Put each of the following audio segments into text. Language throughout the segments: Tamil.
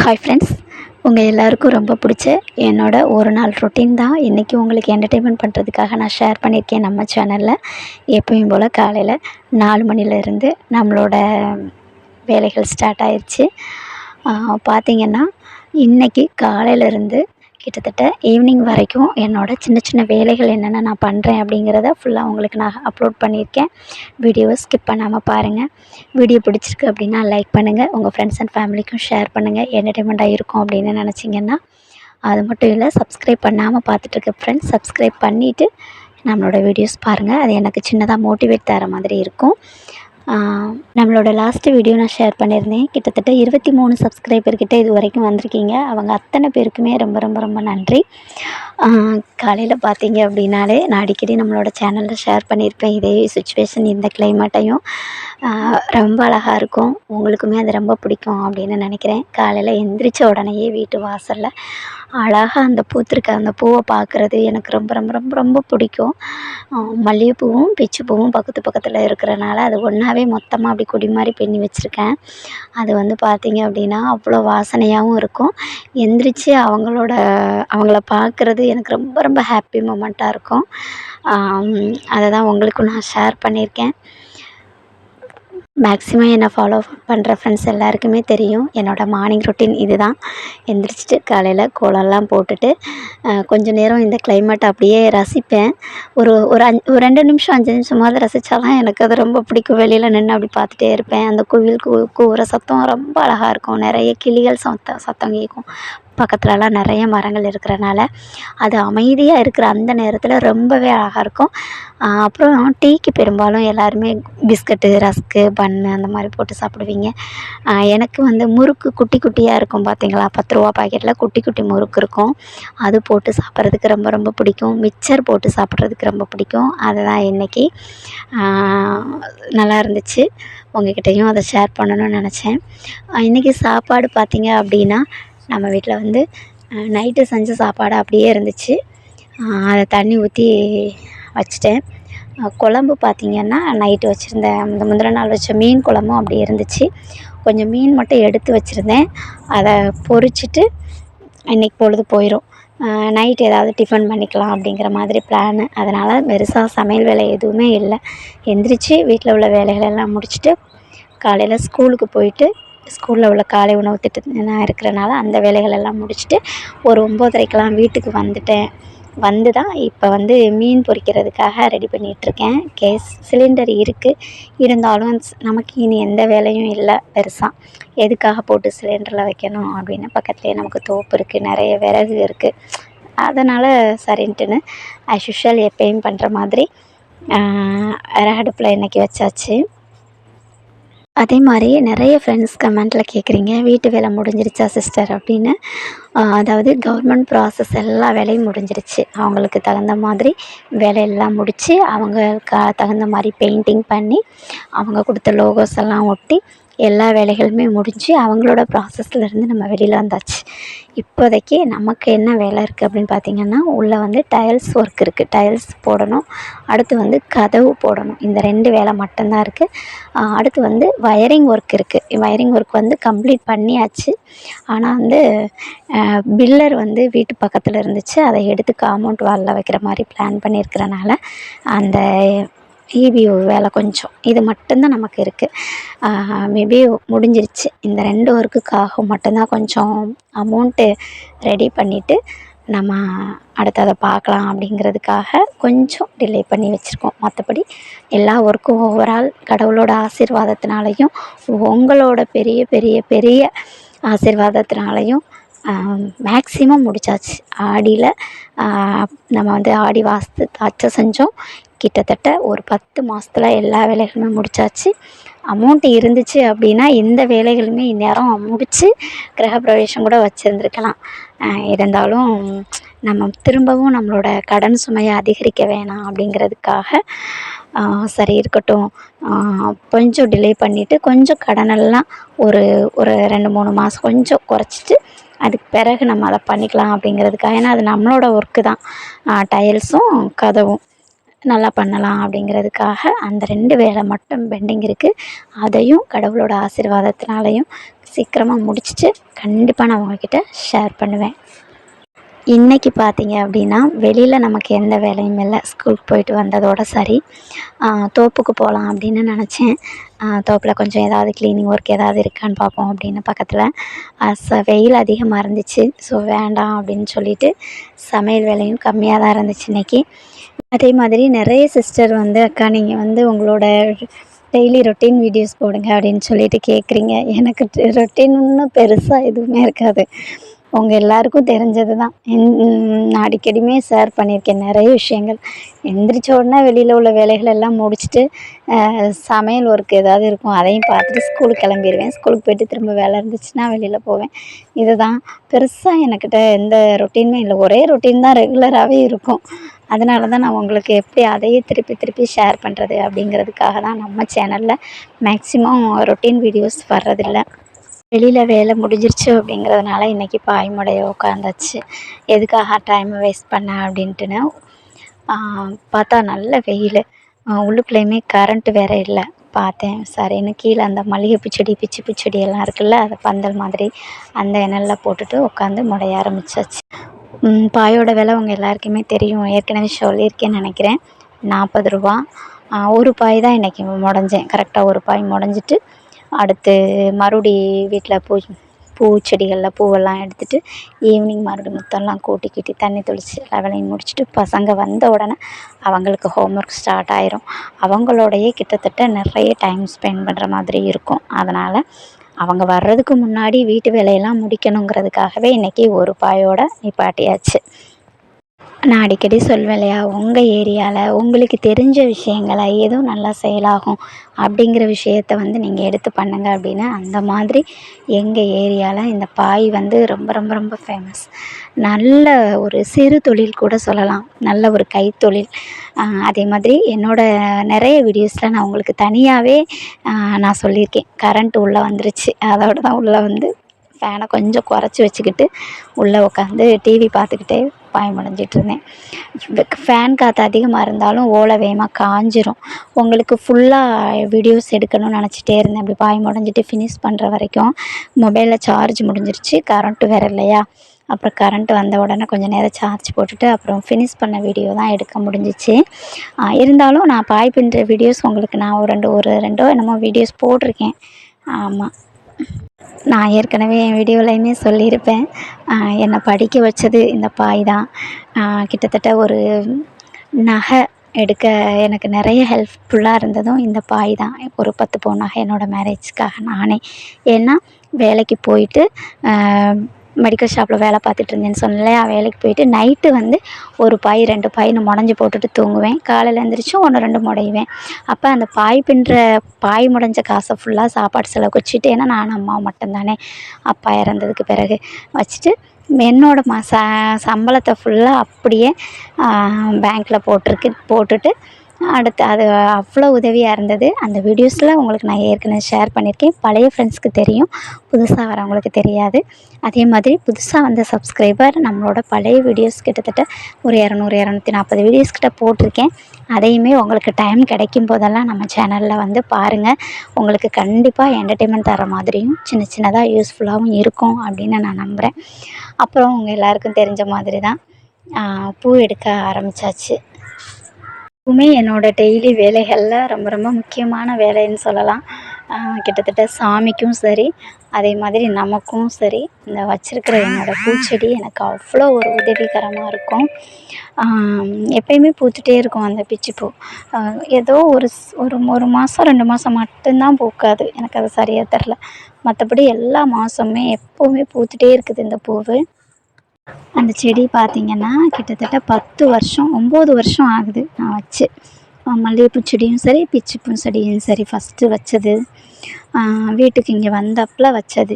ஹாய் ஃப்ரெண்ட்ஸ், உங்கள் எல்லாருக்கும் ரொம்ப பிடிச்ச என்னோட ஒரு நாள் ரொட்டீன் தான் இன்றைக்கி உங்களுக்கு என்டர்டெயின்மெண்ட் பண்ணுறதுக்காக நான் ஷேர் பண்ணியிருக்கேன் நம்ம சேனலில். எப்பயும் போல் காலையில் 4 மணிலேருந்து நம்மளோட வேலைகள் ஸ்டார்ட் ஆயிடுச்சு. பார்த்திங்கன்னா இன்றைக்கி காலையிலேருந்து கிட்டத்தட்ட ஈவினிங் வரைக்கும் என்னோடய சின்ன சின்ன வேலைகள் என்னென்ன நான் பண்ணுறேன் அப்படிங்கிறத ஃபுல்லாக உங்களுக்கு நான் அப்லோட் பண்ணியிருக்கேன். வீடியோவை ஸ்கிப் பண்ணாமல் பாருங்கள். வீடியோ பிடிச்சிருக்கு அப்படின்னா லைக் பண்ணுங்கள், உங்கள் ஃப்ரெண்ட்ஸ் அண்ட் ஃபேமிலிக்கும் ஷேர் பண்ணுங்கள். என்டர்டெயின்மெண்ட்டாக இருக்கும் அப்படின்னு நினச்சிங்கன்னா. அது மட்டும் இல்லை, சப்ஸ்கிரைப் பண்ணாமல் பார்த்துட்ருக்க ஃப்ரெண்ட்ஸ் சப்ஸ்கிரைப் பண்ணிவிட்டு நம்மளோட வீடியோஸ் பாருங்கள். அது எனக்கு சின்னதாக மோட்டிவேட் தர மாதிரி இருக்கும். நம்மளோட லாஸ்ட்டு வீடியோ நான் ஷேர் பண்ணியிருந்தேன். கிட்டத்தட்ட 23 சப்ஸ்கிரைபர்கிட்ட இது வரைக்கும் வந்திருக்கீங்க. அவங்க அத்தனை பேருக்குமே ரொம்ப ரொம்ப ரொம்ப நன்றி. காலையில் பார்த்தீங்க அப்படின்னாலே நான் அடிக்கடி நம்மளோட சேனலில் ஷேர் பண்ணியிருப்பேன். இதே சுச்சுவேஷன், இந்த கிளைமேட்டையும் ரொம்ப அழகாக இருக்கும். உங்களுக்குமே அது ரொம்ப பிடிக்கும் அப்படின்னு நினைக்கிறேன். காலையில் எந்திரிச்ச உடனேயே வீட்டு வாசலில் அழகாக அந்த பூத்திருக்க அந்த பூவை பார்க்குறது எனக்கு ரொம்ப ரொம்ப ரொம்ப ரொம்ப பிடிக்கும். மல்லிகைப்பூவும் பிச்சிப்பூவும் பக்கத்து பக்கத்தில் இருக்கிறனால அது ஒன்றாவே மொத்தமாக அப்படி கொடி மாதிரி பின்னி வச்சுருக்கேன். அது வந்து பார்த்திங்க அப்படின்னா அவ்வளோ வாசனையாகவும் இருக்கும். எந்திரிச்சு அவங்கள பார்க்குறது எனக்கு ரொம்ப ரொம்ப ஹாப்பி மொமெண்ட்டாக இருக்கும். அதை தான் உங்களுக்கும் நான் ஷேர் பண்ணியிருக்கேன். மேக்ஸிமம் என்னை ஃபாலோ பண்ணுற ஃப்ரெண்ட்ஸ் எல்லாருக்குமே தெரியும் என்னோடய மார்னிங் ரொட்டீன் இது தான். எந்திரிச்சிட்டு காலையில் கோலம்லாம் போட்டுட்டு கொஞ்சம் நேரம் இந்த கிளைமேட்டை அப்படியே ரசிப்பேன். ஒரு ஒரு 2 நிமிஷம் 5 நிமிஷமாவது ரசித்தாலாம் எனக்கு அது ரொம்ப பிடிக்கும். வெளியில் நின்று அப்படி பார்த்துட்டே இருப்பேன். அந்த குயில் கூவுற சத்தம் ரொம்ப அழகாக இருக்கும். நிறைய கிளிகள் சத்தம் கேட்கும். பக்கத்துலலாம் நிறைய மரங்கள் இருக்கிறனால அது அமைதியாக இருக்கிற அந்த நேரத்தில் ரொம்பவே அழகாக இருக்கும். அப்புறம் டீக்கு பெரும்பாலும் எல்லாருமே பிஸ்கட்டு, ரஸ்க்கு, பன்னு அந்த மாதிரி போட்டு சாப்பிடுவீங்க. எனக்கு வந்து முறுக்கு குட்டி குட்டியாக இருக்கும் பார்த்தீங்களா, 10 ரூபா பாக்கெட்டில் குட்டி குட்டி முறுக்கு இருக்கும். அது போட்டு சாப்பிட்றதுக்கு ரொம்ப ரொம்ப பிடிக்கும். மிக்சர் போட்டு சாப்பிட்றதுக்கு ரொம்ப பிடிக்கும். அதுதான் இன்றைக்கி நல்லா இருந்துச்சு. உங்கள்கிட்டையும் அதை ஷேர் பண்ணணும்னு நினச்சேன். இன்றைக்கி சாப்பாடு பார்த்திங்க அப்படின்னா நம்ம வீட்டில் வந்து நைட்டு செஞ்ச சாப்பாடு அப்படியே இருந்துச்சு. அதை தண்ணி ஊற்றி வச்சுட்டேன். குழம்பு பார்த்திங்கன்னா நைட்டு வச்சுருந்த முந்தின நாள் வச்ச மீன் குழம்பும் அப்படியே இருந்துச்சு. கொஞ்சம் மீன் மட்டும் எடுத்து வச்சுருந்தேன். அதை பொரிச்சிட்டு இன்றைக்கி பொழுது போயிடும். நைட் ஏதாவது டிஃபன் பண்ணிக்கலாம் அப்படிங்கிற மாதிரி பிளானு. அதனால் பெருசாக சமையல் வேலை எதுவுமே இல்லை. எந்திரிச்சு வீட்டில் உள்ள வேலைகளெல்லாம் முடிச்சுட்டு காலையில் ஸ்கூலுக்கு போயிட்டு ஸ்கூலில் உள்ள காலை உணவு திட்டம் இருக்கிறனால அந்த வேலைகளெல்லாம் முடிச்சுட்டு ஒரு 9:30க்கெலாம் வீட்டுக்கு வந்துட்டேன். வந்து தான் இப்போ வந்து மீன் பொரிக்கிறதுக்காக ரெடி பண்ணிகிட்ருக்கேன். கேஸ் சிலிண்டர் இருக்குது. இருந்தாலும் நமக்கு இனி எந்த வேலையும் இல்லை பெருசாக. எதுக்காக போட்டு சிலிண்டரில் வைக்கணும் அப்படின்னு பக்கத்துலேயே நமக்கு தோப்பு இருக்குது, நிறைய விறகு இருக்குது. அதனால் சரின்ட்டுன்னு ஆஸ் யூஷுவல் எப்பயும் பண்ணுற மாதிரி அடுப்பில் இன்றைக்கி வச்சாச்சு. அதே மாதிரி நிறைய ஃப்ரெண்ட்ஸ் கமெண்ட்டில் கேட்குறீங்க, வீட்டு வேலை முடிஞ்சிருச்சா சிஸ்டர் அப்படின்னு. அதாவது கவர்மெண்ட் ப்ராசஸ் எல்லா வேலையும் முடிஞ்சிருச்சு. அவங்களுக்கு தகுந்த மாதிரி வேலையெல்லாம் முடித்து அவங்களுக்கு தகுந்த மாதிரி பெயிண்டிங் பண்ணி அவங்க கொடுத்த லோகோஸ் எல்லாம் ஒட்டி எல்லா வேலைகளுமே முடிஞ்சு அவங்களோட ப்ராசஸ்லேருந்து நம்ம வெளியில் வந்தாச்சு. இப்போதைக்கு நமக்கு என்ன வேலை இருக்குது அப்படின்னு பார்த்திங்கன்னா, உள்ளே வந்து டைல்ஸ் ஒர்க் இருக்குது. டைல்ஸ் போடணும். அடுத்து வந்து கதவு போடணும். இந்த 2 வேலை மட்டும்தான் இருக்குது. அடுத்து வந்து வயரிங் ஒர்க் இருக்குது. வயரிங் ஒர்க் வந்து கம்ப்ளீட் பண்ணியாச்சு. ஆனால் வந்து பில்லர் வந்து வீட்டு பக்கத்தில் இருந்துச்சு. அதை எடுத்து காம்பவுண்ட் வாலில் வைக்கிற மாதிரி பிளான் பண்ணியிருக்கிறனால அந்த ஈபி வேலை கொஞ்சம் இது மட்டும்தான் நமக்கு இருக்குது. மேபி முடிஞ்சிருச்சு. இந்த 2 ஒர்க்குக்காக மட்டும்தான் கொஞ்சம் அமௌண்ட்டு ரெடி பண்ணிவிட்டு நம்ம அடுத்ததை பார்க்கலாம் அப்படிங்கிறதுக்காக கொஞ்சம் டிலே பண்ணி வச்சுருக்கோம். மற்றபடி எல்லா ஒர்க்கும் ஓவரால் கடவுளோட ஆசீர்வாதத்தினாலையும் உங்களோட பெரிய பெரிய பெரிய ஆசீர்வாதத்தினாலையும் மேக்ஸிமம் முடிச்சாச்சு. ஆடியில் நம்ம வந்து ஆடி வாஸ்து தாட்சை செஞ்சோம். கிட்டத்தட்ட ஒரு 10 மாதத்தில் எல்லா வேலைகளுமே முடிச்சாச்சு. அமௌண்ட்டு இருந்துச்சு அப்படின்னா இந்த வேலைகளுமே இந்நேரம் முடித்து கிரகப்பிரவேசம் கூட வச்சுருந்துருக்கலாம். இருந்தாலும் நம்ம திரும்பவும் நம்மளோட கடன் சுமையை அதிகரிக்க வேணாம் அப்படிங்கிறதுக்காக சரி இருக்கட்டும், கொஞ்சம் டிலே பண்ணிவிட்டு கொஞ்சம் கடனெல்லாம் ஒரு 2-3 மாதம் கொஞ்சம் குறைச்சிட்டு அதுக்கு பிறகு நம்ம அதை பண்ணிக்கலாம் அப்படிங்கிறதுக்காக. ஏன்னா அது நம்மளோட ஒர்க்கு தான், டைல்ஸும் கதவும். நல்லா பண்ணலாம் அப்படிங்கிறதுக்காக அந்த 2 வேலை மட்டும் பெண்டிங் இருக்குது. அதையும் கடவுளோட ஆசீர்வாதத்தினாலையும் சீக்கிரமாக முடிச்சுட்டு கண்டிப்பாக நான் உங்ககிட்ட ஷேர் பண்ணுவேன். இன்றைக்கி பார்த்தீங்க அப்படின்னா வெளியில் நமக்கு எந்த வேலையும் இல்லை. ஸ்கூலுக்கு போயிட்டு வந்ததோட சரி. தோப்புக்கு போகலாம் அப்படின்னு நினச்சேன். தோப்பில் கொஞ்சம் ஏதாவது க்ளீனிங் ஒர்க் ஏதாவது இருக்கான்னு பார்ப்போம் அப்படின்னு பக்கத்தில் வெயில் அதிகமாக இருந்துச்சு. ஸோ வேண்டாம் அப்படின்னு சொல்லிவிட்டு சமையல் வேலையும் கம்மியாக தான் இருந்துச்சு இன்றைக்கி. அதே மாதிரி நிறைய சிஸ்டர் வந்து அக்கா நீங்கள் வந்து உங்களோட டெய்லி ரொட்டீன் வீடியோஸ் போடுங்க அப்படின்னு சொல்லிட்டு கேட்குறீங்க. எனக்கு ரொட்டீன்னு பெருசாக எதுவுமே இருக்காது. உங்கள் எல்லாருக்கும் தெரிஞ்சது தான். நான் அடிக்கடியுமே ஷேர் பண்ணியிருக்கேன் நிறைய விஷயங்கள். எந்திரிச்ச உடனே வெளியில் உள்ள வேலைகள் எல்லாம் முடிச்சுட்டு சமையல் ஒர்க் ஏதாவது இருக்கும் அதையும் பார்த்துட்டு ஸ்கூலுக்கு கிளம்பிடுவேன். ஸ்கூலுக்கு போய்ட்டு திரும்ப வேலை இருந்துச்சுன்னா வெளியில் போவேன். இதுதான் பெருசாக எனக்கிட்ட எந்த ரொட்டீனுமே இல்லை. ஒரே ரொட்டீன் தான் ரெகுலராகவே இருக்கும். அதனால தான் நான் உங்களுக்கு எப்படி அதையே திருப்பி திருப்பி ஷேர் பண்ணுறது அப்படிங்கிறதுக்காக தான் நம்ம சேனலில் மேக்ஸிமம் ரொட்டீன் வீடியோஸ் வர்றதில்லை. வெளியில் வேலை முடிஞ்சிருச்சு அப்படிங்கிறதுனால இன்றைக்கி பாய்மடைய உட்காந்தாச்சு. எதுக்காக டைமை வேஸ்ட் பண்ண அப்படின்ட்டுன்னு பார்த்தா நல்ல வெயில். உள்ளுக்குள்ளேயுமே கரண்ட்டு வேறு இல்லை. பார்த்தேன் சரின்னு கீழே அந்த மல்லிகைப்பூ செடி பிச்சி செடி எல்லாம் இருக்குல்ல, அதை பந்தல் மாதிரி அந்த இணலில் போட்டுட்டு உட்காந்து முடைய ஆரம்பிச்சாச்சு. பாயோட விலை உங்கள் எல்லாருக்குமே தெரியும். ஏற்கனவே சொல்லியிருக்கேன்னு நினைக்கிறேன். 40 ரூபா. ஒரு பாய் தான் இன்றைக்கி முடஞ்சேன். கரெக்டாக ஒரு பாய் முடஞ்சிட்டு அடுத்து மறுபடி வீட்டில் பூச்செடிகளில் பூவெல்லாம் எடுத்துகிட்டு ஈவினிங் மறுபடியும் முத்தெல்லாம் கூட்டி தண்ணி தெளித்து எல்லா வேலையும் முடிச்சுட்டு பசங்க வந்த உடனே அவங்களுக்கு ஹோம்ஒர்க் ஸ்டார்ட் ஆயிரும். அவங்களோடையே கிட்டத்தட்ட நிறைய டைம் ஸ்பெண்ட் பண்ணுற மாதிரி இருக்கும். அதனால் அவங்க வர்றதுக்கு முன்னாடி வீட்டு வேலையெல்லாம் முடிக்கணுங்கிறதுக்காகவே இன்றைக்கி ஒரு பாயோட நிப்பாட்டியாச்சு. நான் அடிக்கடி சொல்வேன் இல்லையா, உங்கள் ஏரியாவில் உங்களுக்கு தெரிஞ்ச விஷயங்களை எதுவும் நல்லா செயலாகும் அப்படிங்கிற விஷயத்த வந்து நீங்கள் எடுத்து பண்ணுங்கள் அப்படின்னு. அந்த மாதிரி எங்கள் ஏரியாவில் இந்த பாய் வந்து ரொம்ப ரொம்ப ரொம்ப ஃபேமஸ். நல்ல ஒரு சிறு தொழில் கூட சொல்லலாம். நல்ல ஒரு கைத்தொழில். அதே மாதிரி என்னோடய நிறைய வீடியோஸில் நான் உங்களுக்கு தனியாகவே நான் சொல்லியிருக்கேன். கரண்ட் உள்ளே வந்துருச்சு. அதோடு தான் உள்ளே வந்து ஃபேனை கொஞ்சம் குறைச்சி வச்சுக்கிட்டு உள்ளே உட்காந்து டிவி பார்த்துக்கிட்டே பாய் முடஞ்சிட்ருந்தேன். ஃபேன் காற்று அதிகமாக இருந்தாலும் ஓலை வேகமாக காஞ்சிரும். உங்களுக்கு ஃபுல்லாக வீடியோஸ் எடுக்கணும்னு நினச்சிட்டே இருந்தேன். அப்படி பாய் முடஞ்சிட்டு ஃபினிஷ் பண்ணுற வரைக்கும் மொபைலில் சார்ஜ் முடிஞ்சிருச்சு. கரண்ட்டு வேறு இல்லையா. அப்புறம் கரண்ட் வந்த உடனே கொஞ்சம் நேரம் சார்ஜ் போட்டுட்டு அப்புறம் ஃபினிஷ் பண்ண வீடியோ தான் எடுக்க முடிஞ்சிச்சு. இருந்தாலும் நான் பாய் பின்னுற வீடியோஸ் உங்களுக்கு நான் ஒரு ரெண்டோ என்னமோ வீடியோஸ் போட்டிருக்கேன். ஆமாம், நான் ஏற்கனவே என் வீடியோலையுமே சொல்லியிருப்பேன். என்னை படிக்க வச்சது இந்த பாய் தான். கிட்டத்தட்ட ஒரு நகை எடுக்க எனக்கு நிறைய ஹெல்ப்ஃபுல்லாக இருந்ததும் இந்த பாய் தான். ஒரு 10 பவுன் நகை என்னோடய மேரேஜ்க்காக நானே. ஏன்னா வேலைக்கு போயிட்டு மெடிக்கல் ஷாப்பில் வேலை பார்த்துட்டு இருந்தேன்னு சொன்னேன் இல்லையா, வேலைக்கு போயிட்டு நைட்டு வந்து ஒரு பாய் 2 பாய்னு முடஞ்சி போட்டுட்டு தூங்குவேன். காலையில் எழுந்திரிச்சு 1 2 முடைவேன். அப்போ அந்த பாய் பின்னுற பாய் முடஞ்ச காசை ஃபுல்லாக சாப்பாடு செலவுக்கு வச்சுட்டு, ஏன்னா நானும் அம்மாவும் மட்டும்தானே அப்பா இறந்ததுக்கு பிறகு வச்சுட்டு என்னோடய சம்பளத்தை ஃபுல்லாக அப்படியே பேங்க்கில் போட்டுட்டு அடுத்து அது அவ்வளோ உதவியாக இருந்தது. அந்த வீடியோஸில் உங்களுக்கு நான் ஏற்கனவே ஷேர் பண்ணியிருக்கேன். பழைய ஃப்ரெண்ட்ஸ்க்கு தெரியும், புதுசாக வரவங்களுக்கு தெரியாது. அதே மாதிரி புதுசாக வந்த சப்ஸ்கிரைபர் நம்மளோட பழைய வீடியோஸ் கிட்டத்தட்ட ஒரு 200 240 வீடியோஸ் கிட்ட போட்டிருக்கேன். அதையுமே உங்களுக்கு டைம் கிடைக்கும் போதெல்லாம் நம்ம சேனலில் வந்து பாருங்கள். உங்களுக்கு கண்டிப்பாக என்டர்டெயின்மெண்ட் தர மாதிரியும் சின்னதாக யூஸ்ஃபுல்லாகவும் இருக்கும் அப்படின்னு நான் நம்புகிறேன். அப்புறம் உங்கள் எல்லாருக்கும் தெரிஞ்ச மாதிரி தான் பூ எடுக்க ஆரம்பித்தாச்சு. எப்பவுமே என்னோடய டெய்லி வேலைகளில் ரொம்ப ரொம்ப முக்கியமான வேலைன்னு சொல்லலாம். கிட்டத்தட்ட சாமிக்கும் சரி, அதே மாதிரி நமக்கும் சரி, இந்த வச்சுருக்கிற என்னோடய பூச்செடி எனக்கு அவ்வளோ ஒரு உதவிகரமாக இருக்கும். எப்பயுமே பூத்துகிட்டே இருக்கும் அந்த பிச்சிப்பூ. ஏதோ ஒரு மாதம் 2 மாதம் மட்டும்தான் பூக்காது. எனக்கு அது சரியாக தெரில. மற்றபடி எல்லா மாதமுமே எப்போவுமே பூத்துகிட்டே இருக்குது இந்த பூவு. அந்த செடி பார்த்திங்கன்னா கிட்டத்தட்ட 10 வருஷம் 9 வருஷம் ஆகுது நான் வச்சு. மல்லிகைப்பூ செடியும் சரி, பிச்சிப்பூ செடியும் சரி, ஃபஸ்ட்டு வச்சது வீட்டுக்கு இங்கே வந்தப்பில் வச்சது.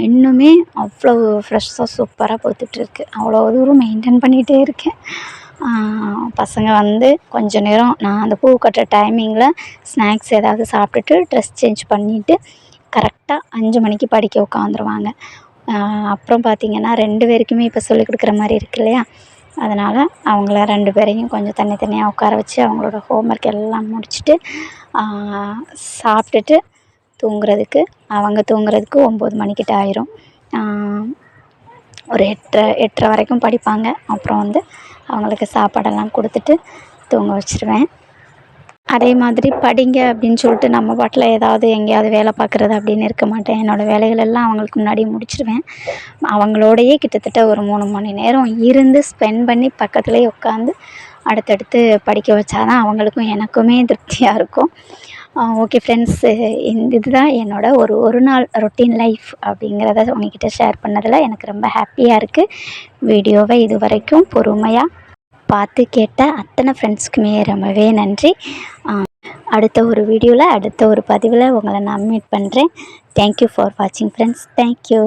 இன்னுமே அவ்வளோ ஃப்ரெஷ்ஷாக சூப்பராக பூத்துட்ருக்கு. அவ்வளோ தூரம் மெயின்டைன் பண்ணிகிட்டே இருக்கேன். பசங்க வந்து கொஞ்ச நேரம் நான் அந்த பூ கட்டுற டைமிங்கில் ஸ்நாக்ஸ் ஏதாவது சாப்பிட்டுட்டு ட்ரெஸ் சேஞ்ச் பண்ணிவிட்டு கரெக்டாக 5 மணிக்கு படிக்க உட்காந்துருவாங்க. அப்புறம் பார்த்திங்கன்னா 2 பேருக்குமே இப்போ சொல்லிக் கொடுக்குற மாதிரி இருக்கு இல்லையா, அதனால் அவங்கள 2 பேரையும் கொஞ்சம் தனித்தனியாக உட்கார வச்சு அவங்களோட ஹோம்ஒர்க் எல்லாம் முடிச்சுட்டு சாப்பிட்டுட்டு தூங்குறதுக்கு அவங்க தூங்குறதுக்கு 9 மணிக்கிட்ட ஆயிரும். ஒரு 8:30 வரைக்கும் படிப்பாங்க. அப்புறம் அவங்களுக்கு சாப்பாடெல்லாம் கொடுத்துட்டு தூங்க வச்சுருவேன். அதே மாதிரி படிங்க அப்படின்னு சொல்லிட்டு நம்ம பாட்டில் ஏதாவது எங்கேயாவது வேலை பார்க்குறது அப்படின்னு இருக்க மாட்டேன். என்னோடய வேலைகள் எல்லாம் அவங்களுக்கு முன்னாடி முடிச்சிடுவேன். அவங்களோடையே கிட்டத்தட்ட ஒரு 3 மணி நேரம் இருந்து ஸ்பெண்ட் பண்ணி பக்கத்துலேயே உட்காந்து அடுத்தடுத்து படிக்க வச்சா தான் அவங்களுக்கும் எனக்குமே திருப்தியாக இருக்கும். ஓகே ஃப்ரெண்ட்ஸு, இதுதான் என்னோடய ஒரு நாள் ரொட்டீன் லைஃப் அப்படிங்கிறத உங்ககிட்ட ஷேர் பண்ணதில் எனக்கு ரொம்ப ஹாப்பியாக இருக்குது. வீடியோவை இது வரைக்கும் பொறுமையாக பார்த்து கேட்ட அத்தனை ஃப்ரெண்ட்ஸ்க்குமே ரொம்பவே நன்றி. அடுத்த ஒரு வீடியோவில் அடுத்த ஒரு பதிவில் உங்களை நான் மீட் பண்ணுறேன். தேங்க்யூ ஃபார் வாட்சிங் ஃப்ரெண்ட்ஸ். தேங்க்யூ.